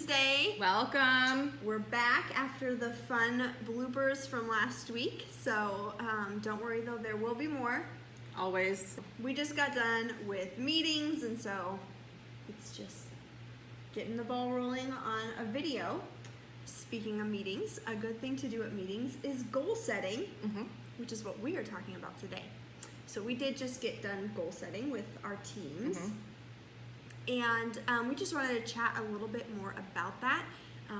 Wednesday. Welcome. We're back after the fun bloopers from last week, so don't worry though, there will be more. Always. We just got done with meetings, and so it's just getting the ball rolling on a video. Speaking of meetings, a good thing to do at meetings is goal setting, which is what we are talking about today. So we did just get done goal setting with our teams. And we just wanted to chat a little bit more about that,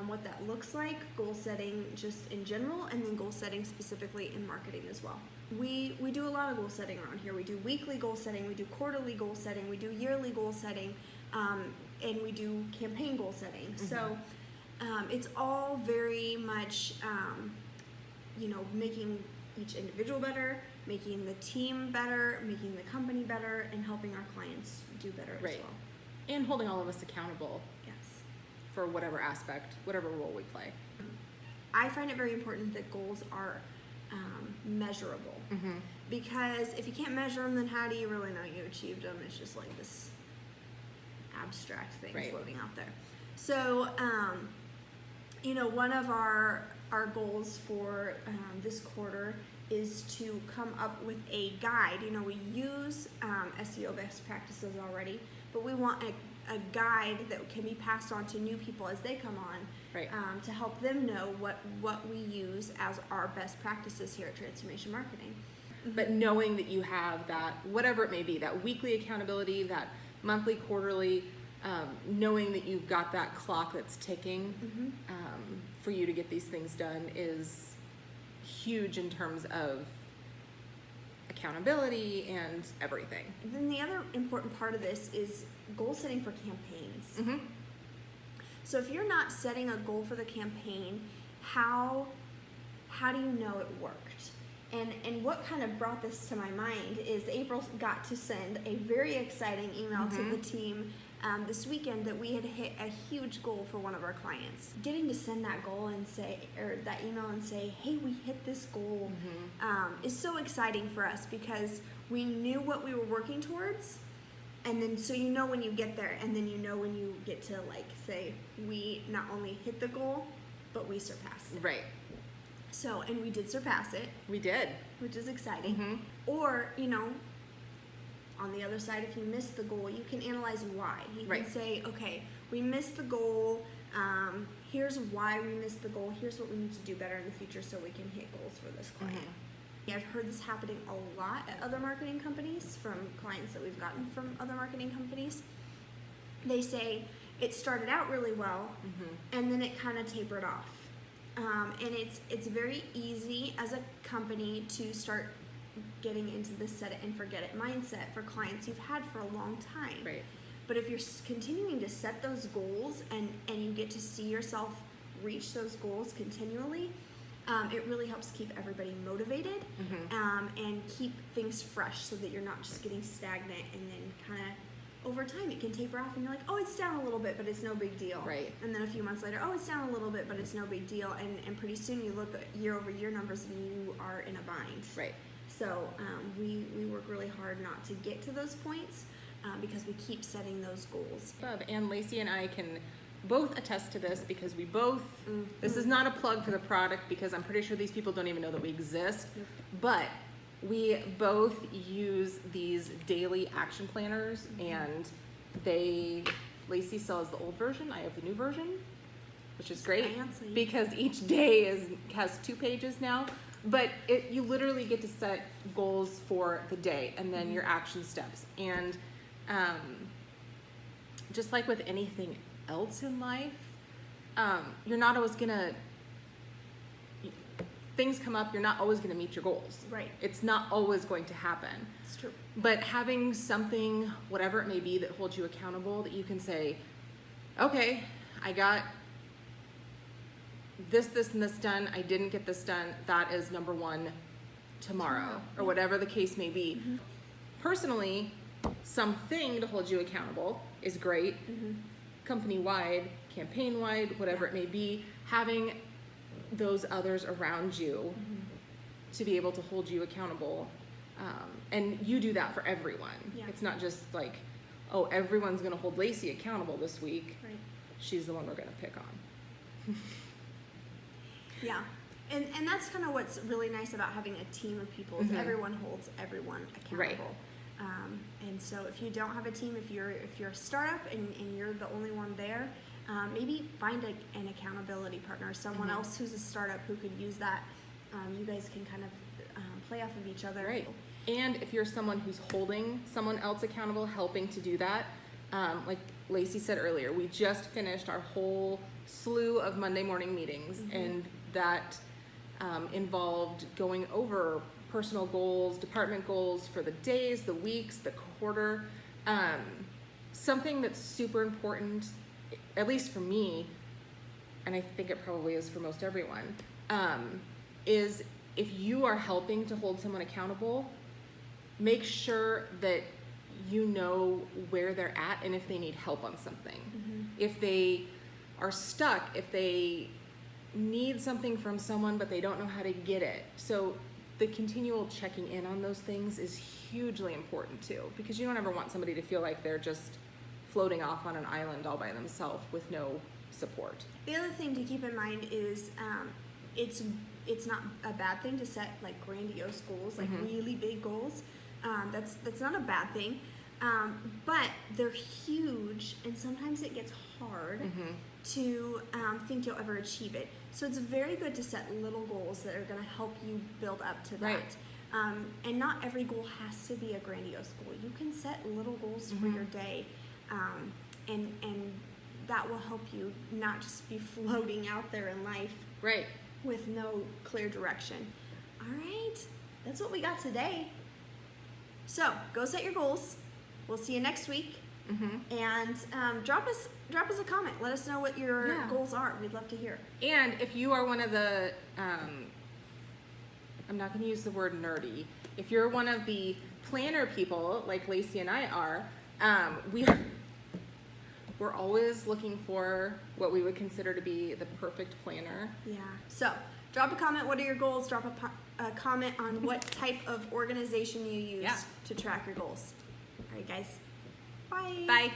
what that looks like, goal setting just in general, and then goal setting specifically in marketing as well. We do a lot of goal setting around here. We do weekly goal setting, we do quarterly goal setting, we do yearly goal setting, and we do campaign goal setting. So it's all very much, making each individual better, making the team better, making the company better, and helping our clients do better as well. And holding all of us accountable. Yes. For whatever aspect, whatever role we play. I find it very important that goals are measurable. Because if you can't measure them, then how do you really know you achieved them? It's just like this abstract thing floating out there. So, one of our goals for this quarter is to come up with a guide. We use SEO best practices already, but we want a guide that can be passed on to new people as they come on, to help them know what we use as our best practices here at Transformation Marketing. But knowing that you have that, whatever it may be, that weekly accountability, that monthly, quarterly, knowing that you've got that clock that's ticking for you to get these things done is huge in terms of accountability and everything. Then the other important part of this is goal setting for campaigns. So if you're not setting a goal for the campaign, how do you know it worked? And what kind of brought this to my mind is April got to send a very exciting email to the team this weekend that we had hit a huge goal for one of our clients. Getting to send that goal and that email and say, hey, we hit this goal is so exciting for us because we knew what we were working towards. And then so when you get there, and then when you get to say, we not only hit the goal, but we surpassed it. Right. So, and we did surpass it. We did. Which is exciting. Or, on the other side, if you miss the goal, you can analyze why. You can say, okay, we missed the goal. Here's why we missed the goal. Here's what we need to do better in the future so we can hit goals for this client. I've heard this happening a lot at other marketing companies from clients that we've gotten from other marketing companies. They say it started out really well, and then it kind of tapered off. And it's very easy as a company to start getting into this set it and forget it mindset for clients you've had for a long time. Right. But if you're continuing to set those goals and you get to see yourself reach those goals continually, it really helps keep everybody motivated and keep things fresh so that you're not just getting stagnant, and then kind of over time it can taper off and you're like, oh, it's down a little bit, but it's no big deal. Right. And then a few months later, oh, it's down a little bit, but it's no big deal. And pretty soon you look at year-over-year numbers and you are in a bind. Right. So we work really hard not to get to those points because we keep setting those goals. And Lacy and I can both attest to this because we both, this is not a plug for the product because I'm pretty sure these people don't even know that we exist, but we both use these daily action planners, and Lacy sells the old version, I have the new version, which is great because each day has 2 pages now. But you literally get to set goals for the day and then your action steps. And just like with anything else in life, you're not always things come up, you're not always gonna meet your goals. Right. It's not always going to happen. It's true. But having something, whatever it may be, that holds you accountable, that you can say, okay, I got this, and this done. I didn't get this done. That is number 1 tomorrow, or whatever the case may be. Personally, something to hold you accountable is great. Company-wide, campaign-wide, whatever it may be, having those others around you to be able to hold you accountable. And you do that for everyone. Yeah. It's not just like, oh, everyone's going to hold Lacy accountable this week. Right. she's the one we're going to pick on. Yeah. And that's kind of what's really nice about having a team of people is everyone holds everyone accountable. Right. And so if you don't have a team, if you're a startup and you're the only one there, maybe find an accountability partner, someone else who's a startup who could use that. You guys can kind of play off of each other. Right. And if you're someone who's holding someone else accountable, helping to do that, like Lacy said earlier, we just finished our whole slew of Monday morning meetings, and that involved going over personal goals, department goals for the days, the weeks, the quarter. Something that's super important, at least for me, and I think it probably is for most everyone, is if you are helping to hold someone accountable, make sure that you know where they're at and if they need help on something. If they are stuck, if they need something from someone but they don't know how to get it. So the continual checking in on those things is hugely important too, because you don't ever want somebody to feel like they're just floating off on an island all by themselves with no support. The other thing to keep in mind is it's not a bad thing to set like grandiose goals, like really big goals. That's not a bad thing, but they're huge, and sometimes it gets hard to think you'll ever achieve it. So it's very good to set little goals that are going to help you build up to that. Right. And not every goal has to be a grandiose goal. You can set little goals for your day, and that will help you not just be floating out there in life Right. with no clear direction. All right, that's what we got today. So go set your goals. We'll see you next week. And drop us a comment. Let us know what your goals are. We'd love to hear. And if you are one of the, I'm not going to use the word nerdy. If you're one of the planner people, like Lacy and I are, we're always looking for what we would consider to be the perfect planner. Yeah. So drop a comment. What are your goals? Drop a comment on what type of organization you use to track your goals. All right, guys. Bye. Bye.